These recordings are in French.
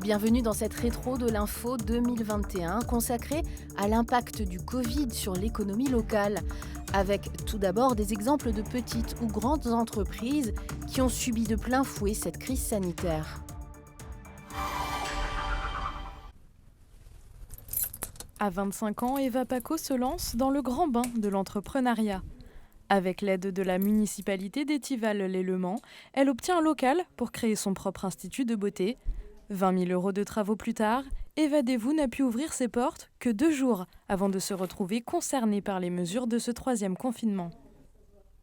Bienvenue dans cette rétro de l'info 2021 consacrée à l'impact du Covid sur l'économie locale, avec tout d'abord des exemples de petites ou grandes entreprises qui ont subi de plein fouet cette crise sanitaire. À 25 ans, Eva Paco se lance dans le grand bain de l'entrepreneuriat. Avec l'aide de la municipalité d'Étival-les-Le-Mans, elle obtient un local pour créer son propre institut de beauté. 20 000 € de travaux plus tard, Eva Devou n'a pu ouvrir ses portes que 2 jours avant de se retrouver concernée par les mesures de ce 3e confinement.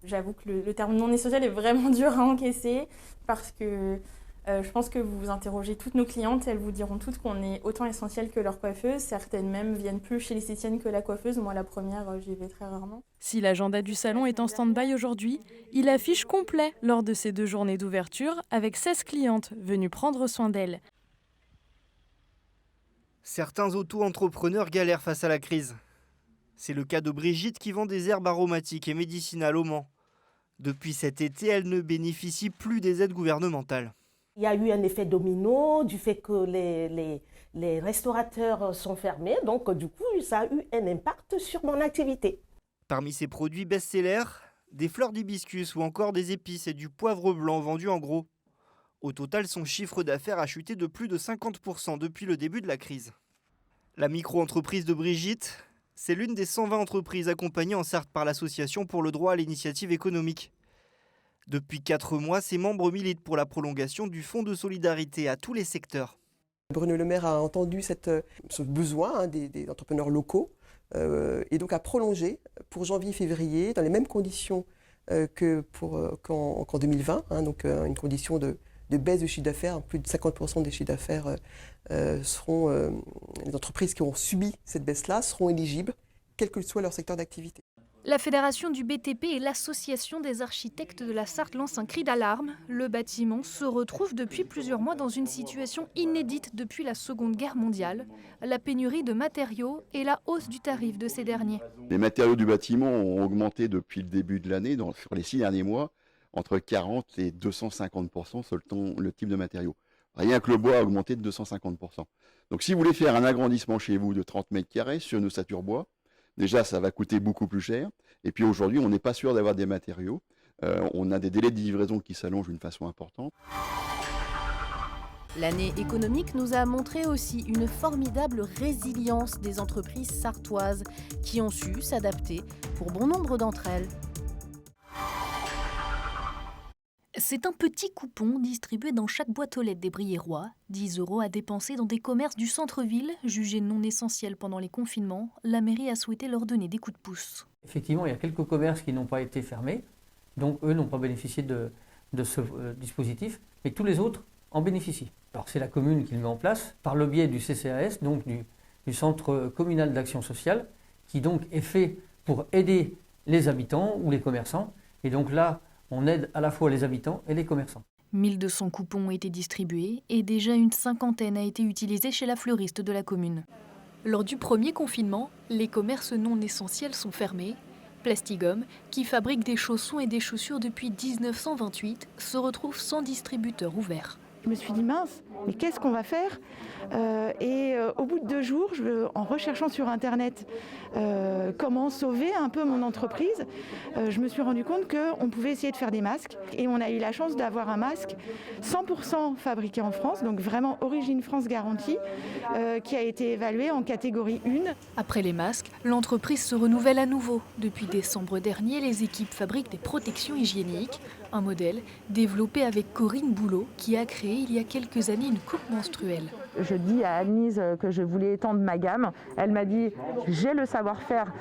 J'avoue que le terme non essentiel est vraiment dur à encaisser parce que je pense que vous interrogez toutes nos clientes, elles vous diront toutes qu'on est autant essentiel que leur coiffeuse. Certaines même viennent plus chez l'esthéticienne que la coiffeuse. Moi, la première, j'y vais très rarement. Si l'agenda du salon est en stand-by aujourd'hui, il affiche complet lors de ces 2 journées d'ouverture avec 16 clientes venues prendre soin d'elles. Certains auto-entrepreneurs galèrent face à la crise. C'est le cas de Brigitte qui vend des herbes aromatiques et médicinales au Mans. Depuis cet été, elle ne bénéficie plus des aides gouvernementales. Il y a eu un effet domino du fait que les restaurateurs sont fermés, donc du coup ça a eu un impact sur mon activité. Parmi ses produits best-sellers, des fleurs d'hibiscus ou encore des épices et du poivre blanc vendus en gros. Au total, son chiffre d'affaires a chuté de plus de 50% depuis le début de la crise. La micro-entreprise de Brigitte, c'est l'une des 120 entreprises accompagnées en Sarthe par l'Association pour le droit à l'initiative économique. Depuis 4 mois, ses membres militent pour la prolongation du fonds de solidarité à tous les secteurs. Bruno Le Maire a entendu ce besoin des entrepreneurs locaux et donc a prolongé pour janvier-février dans les mêmes conditions qu'en 2020, donc une condition de baisse de chiffre d'affaires. Plus de 50% des chiffres d'affaires les entreprises qui ont subi cette baisse-là seront éligibles, quel que soit leur secteur d'activité. La Fédération du BTP et l'Association des architectes de la Sarthe lancent un cri d'alarme. Le bâtiment se retrouve depuis plusieurs mois dans une situation inédite depuis la Seconde Guerre mondiale. La pénurie de matériaux et la hausse du tarif de ces derniers. Les matériaux du bâtiment ont augmenté depuis le début de l'année, sur les 6 derniers mois, entre 40 et 250% selon le type de matériaux. Rien que le bois a augmenté de 250%. Donc si vous voulez faire un agrandissement chez vous de 30 mètres carrés sur une ossature bois, déjà, ça va coûter beaucoup plus cher. Et puis aujourd'hui, on n'est pas sûr d'avoir des matériaux. On a des délais de livraison qui s'allongent d'une façon importante. L'année économique nous a montré aussi une formidable résilience des entreprises sartoises qui ont su s'adapter pour bon nombre d'entre elles. C'est un petit coupon distribué dans chaque boîte aux lettres des Briérois. 10 € à dépenser dans des commerces du centre-ville. Jugés non essentiels pendant les confinements, la mairie a souhaité leur donner des coups de pouce. Effectivement, il y a quelques commerces qui n'ont pas été fermés, donc eux n'ont pas bénéficié de ce dispositif, mais tous les autres en bénéficient. Alors c'est la commune qui le met en place par le biais du CCAS, donc du Centre communal d'action sociale, qui donc est fait pour aider les habitants ou les commerçants. Et donc là, on aide à la fois les habitants et les commerçants. 1200 coupons ont été distribués et déjà une 50aine a été utilisée chez la fleuriste de la commune. Lors du premier confinement, les commerces non essentiels sont fermés. Plastigum, qui fabrique des chaussons et des chaussures depuis 1928, se retrouve sans distributeur ouvert. Je me suis dit mince, mais qu'est-ce qu'on va faire ? Au bout de 2 jours, en recherchant sur Internet comment sauver un peu mon entreprise, je me suis rendu compte qu'on pouvait essayer de faire des masques. Et on a eu la chance d'avoir un masque 100% fabriqué en France, donc vraiment origine France garantie, qui a été évalué en catégorie 1. Après les masques, l'entreprise se renouvelle à nouveau. Depuis décembre dernier, les équipes fabriquent des protections hygiéniques. Un modèle développé avec Corinne Boulot, qui a créé il y a quelques années une coupe menstruelle. Je dis à Anne-Lise que je voulais étendre ma gamme. Elle m'a dit j'ai le savoir-faire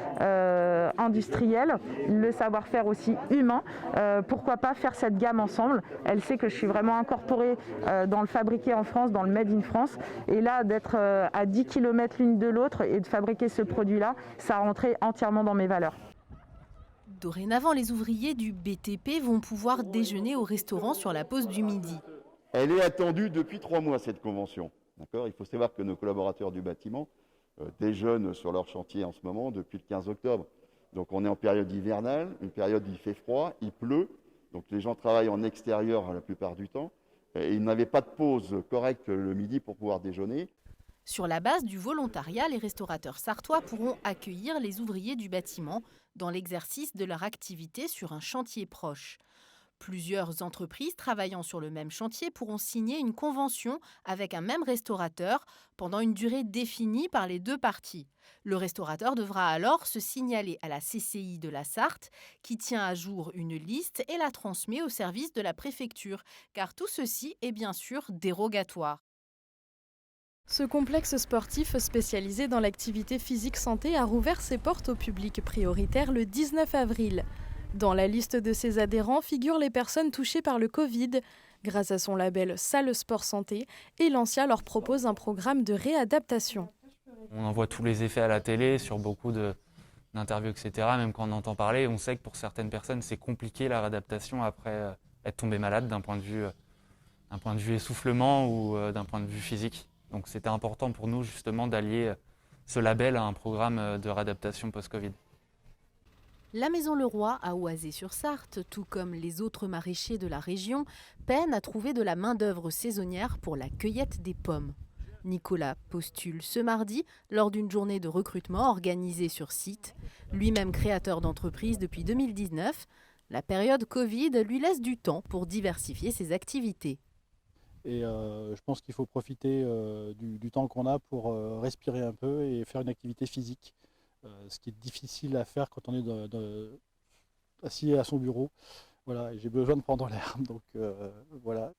industriel, le savoir-faire aussi humain. Pourquoi pas faire cette gamme ensemble ? Elle sait que je suis vraiment incorporée dans le fabriqué en France, dans le Made in France. Et là, d'être à 10 km l'une de l'autre et de fabriquer ce produit-là, ça a rentré entièrement dans mes valeurs. Dorénavant, les ouvriers du BTP vont pouvoir déjeuner au restaurant sur la pause du midi. Elle est attendue depuis 3 mois, cette convention. D'accord ? Il faut savoir que nos collaborateurs du bâtiment déjeunent sur leur chantier en ce moment depuis le 15 octobre. Donc on est en période hivernale, une période où il fait froid, il pleut. Donc les gens travaillent en extérieur la plupart du temps. Et ils n'avaient pas de pause correcte le midi pour pouvoir déjeuner. Sur la base du volontariat, les restaurateurs sarthois pourront accueillir les ouvriers du bâtiment dans l'exercice de leur activité sur un chantier proche. Plusieurs entreprises travaillant sur le même chantier pourront signer une convention avec un même restaurateur pendant une durée définie par les deux parties. Le restaurateur devra alors se signaler à la CCI de la Sarthe qui tient à jour une liste et la transmet au service de la préfecture, car tout ceci est bien sûr dérogatoire. Ce complexe sportif spécialisé dans l'activité physique santé a rouvert ses portes au public prioritaire le 19 avril. Dans la liste de ses adhérents figurent les personnes touchées par le Covid. Grâce à son label Salle Sport Santé, Elancia leur propose un programme de réadaptation. On en voit tous les effets à la télé, sur beaucoup d'interviews, etc. Même quand on entend parler, on sait que pour certaines personnes, c'est compliqué la réadaptation après être tombé malade d'un point de vue essoufflement ou d'un point de vue physique. Donc c'était important pour nous justement d'allier ce label à un programme de réadaptation post-Covid. La Maison Leroy à Oisé-sur-Sarthe, tout comme les autres maraîchers de la région, peine à trouver de la main-d'œuvre saisonnière pour la cueillette des pommes. Nicolas postule ce mardi lors d'une journée de recrutement organisée sur site. Lui-même créateur d'entreprise depuis 2019, la période Covid lui laisse du temps pour diversifier ses activités. Et je pense qu'il faut profiter du temps qu'on a pour respirer un peu et faire une activité physique. Ce qui est difficile à faire quand on est assis à son bureau. Voilà, et j'ai besoin de prendre l'air. Donc voilà.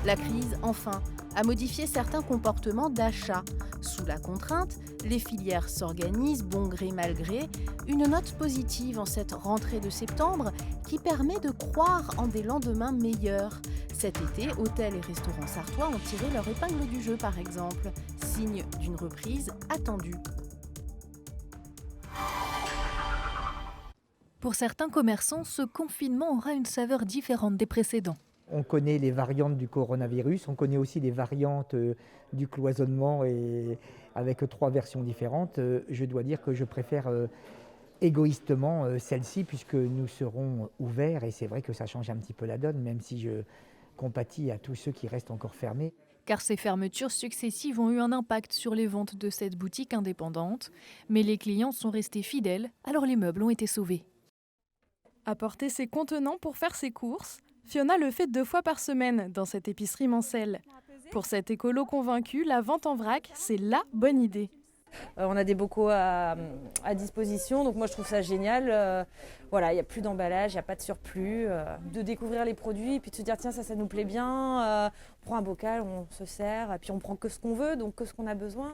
La crise, enfin, a modifié certains comportements d'achat. Sous la contrainte, les filières s'organisent bon gré mal gré. Une note positive en cette rentrée de septembre qui permet de croire en des lendemains meilleurs. Cet été, hôtels et restaurants sarthois ont tiré leur épingle du jeu, par exemple, signe d'une reprise attendue. Pour certains commerçants, ce confinement aura une saveur différente des précédents. On connaît les variantes du coronavirus, on connaît aussi les variantes du cloisonnement et avec 3 versions différentes. Je dois dire que je préfère égoïstement celle-ci puisque nous serons ouverts et c'est vrai que ça change un petit peu la donne, même si je compatis à tous ceux qui restent encore fermés. Car ces fermetures successives ont eu un impact sur les ventes de cette boutique indépendante. Mais les clients sont restés fidèles, alors les meubles ont été sauvés. Apporter ses contenants pour faire ses courses, Fiona le fait 2 fois par semaine dans cette épicerie Mancel. Pour cette écolo convaincue, la vente en vrac, c'est la bonne idée. On a des bocaux à disposition, donc moi je trouve ça génial. Voilà, il n'y a plus d'emballage, il n'y a pas de surplus. De découvrir les produits et puis de se dire tiens ça nous plaît bien, on prend un bocal, on se sert, et puis on prend que ce qu'on veut, donc que ce qu'on a besoin.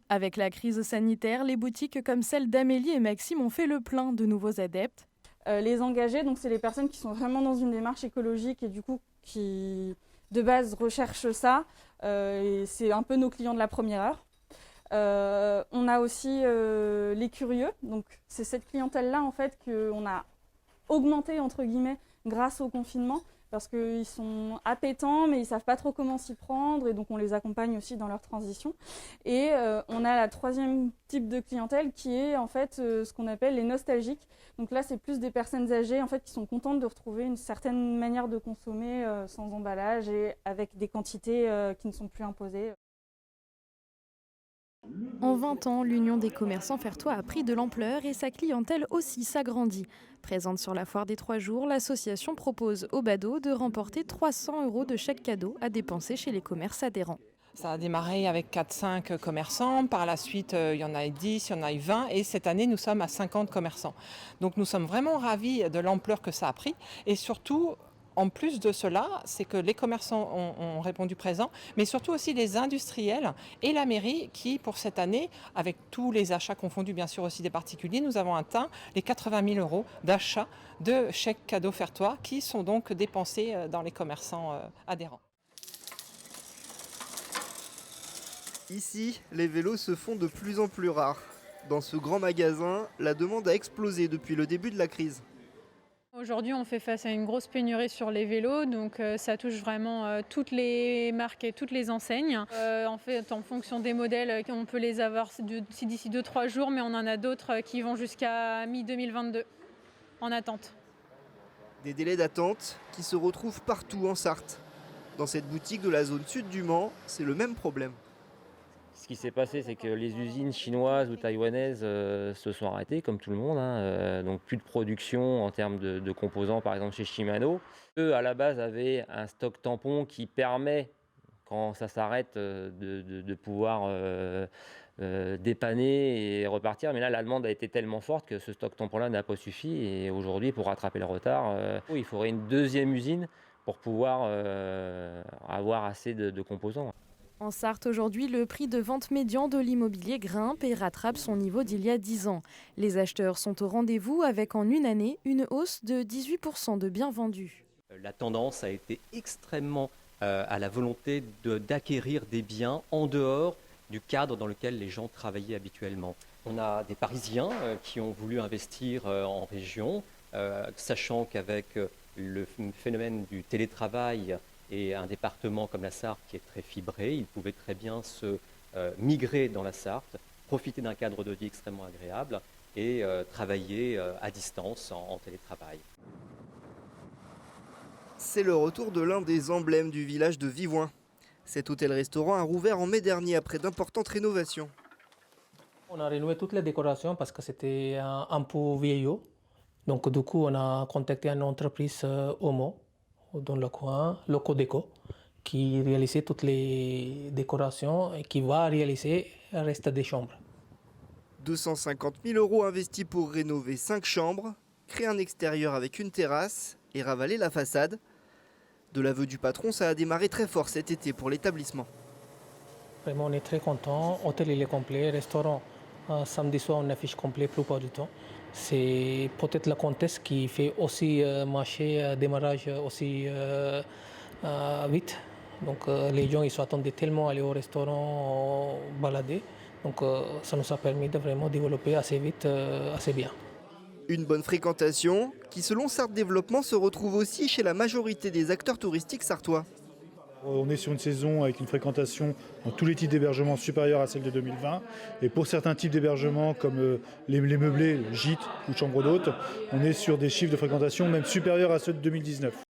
Avec la crise sanitaire, les boutiques comme celle d'Amélie et Maxime ont fait le plein de nouveaux adeptes. Les engagés, donc c'est les personnes qui sont vraiment dans une démarche écologique et du coup qui de base recherchent ça. Et c'est un peu nos clients de la première heure. On a aussi les curieux, donc c'est cette clientèle-là en fait qu'on a augmenté entre guillemets grâce au confinement parce qu'ils sont appétents mais ils ne savent pas trop comment s'y prendre et donc on les accompagne aussi dans leur transition. Et on a la 3e type de clientèle qui est en fait ce qu'on appelle les nostalgiques. Donc là c'est plus des personnes âgées en fait qui sont contentes de retrouver une certaine manière de consommer sans emballage et avec des quantités qui ne sont plus imposées. En 20 ans, l'Union des commerçants fertois a pris de l'ampleur et sa clientèle aussi s'agrandit. Présente sur la foire des 3 jours, l'association propose aux badauds de remporter 300 € de chèque cadeau à dépenser chez les commerces adhérents. Ça a démarré avec 4-5 commerçants, par la suite il y en a eu 10, il y en a eu 20 et cette année nous sommes à 50 commerçants. Donc nous sommes vraiment ravis de l'ampleur que ça a pris et surtout en plus de cela, c'est que les commerçants ont répondu présent, mais surtout aussi les industriels et la mairie qui, pour cette année, avec tous les achats confondus, bien sûr aussi des particuliers, nous avons atteint les 80 000 € d'achats de chèques cadeaux fertois qui sont donc dépensés dans les commerçants adhérents. Ici, les vélos se font de plus en plus rares. Dans ce grand magasin, la demande a explosé depuis le début de la crise. Aujourd'hui, on fait face à une grosse pénurie sur les vélos, donc ça touche vraiment toutes les marques et toutes les enseignes. En fait, en fonction des modèles, on peut les avoir d'ici 2-3 jours, mais on en a d'autres qui vont jusqu'à mi-2022 en attente. Des délais d'attente qui se retrouvent partout en Sarthe. Dans cette boutique de la zone sud du Mans, c'est le même problème. Ce qui s'est passé, c'est que les usines chinoises ou taïwanaises se sont arrêtées, comme tout le monde. Donc plus de production en termes de composants, par exemple chez Shimano. Eux, à la base, avaient un stock tampon qui permet, quand ça s'arrête, de pouvoir dépanner et repartir. Mais là, la demande a été tellement forte que ce stock tampon-là n'a pas suffi. Et aujourd'hui, pour rattraper le retard, il faudrait une deuxième usine pour pouvoir avoir assez de composants. En Sarthe, aujourd'hui, le prix de vente médian de l'immobilier grimpe et rattrape son niveau d'il y a 10 ans. Les acheteurs sont au rendez-vous avec, en une année, une hausse de 18% de biens vendus. La tendance a été extrêmement à la volonté d'acquérir des biens en dehors du cadre dans lequel les gens travaillaient habituellement. On a des Parisiens qui ont voulu investir en région, sachant qu'avec le phénomène du télétravail et un département comme la Sarthe qui est très fibré, ils pouvaient très bien se migrer dans la Sarthe, profiter d'un cadre de vie extrêmement agréable et travailler à distance en télétravail. C'est le retour de l'un des emblèmes du village de Vivoin. Cet hôtel-restaurant a rouvert en mai dernier après d'importantes rénovations. On a rénové toutes les décorations parce que c'était un peu vieillot. Donc du coup, on a contacté une entreprise Homo dans le coin, Loco-Déco, qui réalisait toutes les décorations et qui va réaliser le reste des chambres. 250 000 € investis pour rénover 5 chambres, créer un extérieur avec une terrasse et ravaler la façade. De l'aveu du patron, ça a démarré très fort cet été pour l'établissement. Vraiment, on est très content. Hôtel, il est complet. Restaurant, samedi soir, on affiche complet, plus pas du temps. C'est peut-être la comtesse qui fait aussi marcher, démarrage aussi vite. Donc les gens ils s'attendaient tellement à aller au restaurant balader. Donc ça nous a permis de vraiment développer assez vite, assez bien. Une bonne fréquentation qui, selon Sarthe Développement, se retrouve aussi chez la majorité des acteurs touristiques sartois. On est sur une saison avec une fréquentation dans tous les types d'hébergements supérieure à celle de 2020. Et pour certains types d'hébergements comme les meublés, gîtes ou chambres d'hôtes, on est sur des chiffres de fréquentation même supérieurs à ceux de 2019.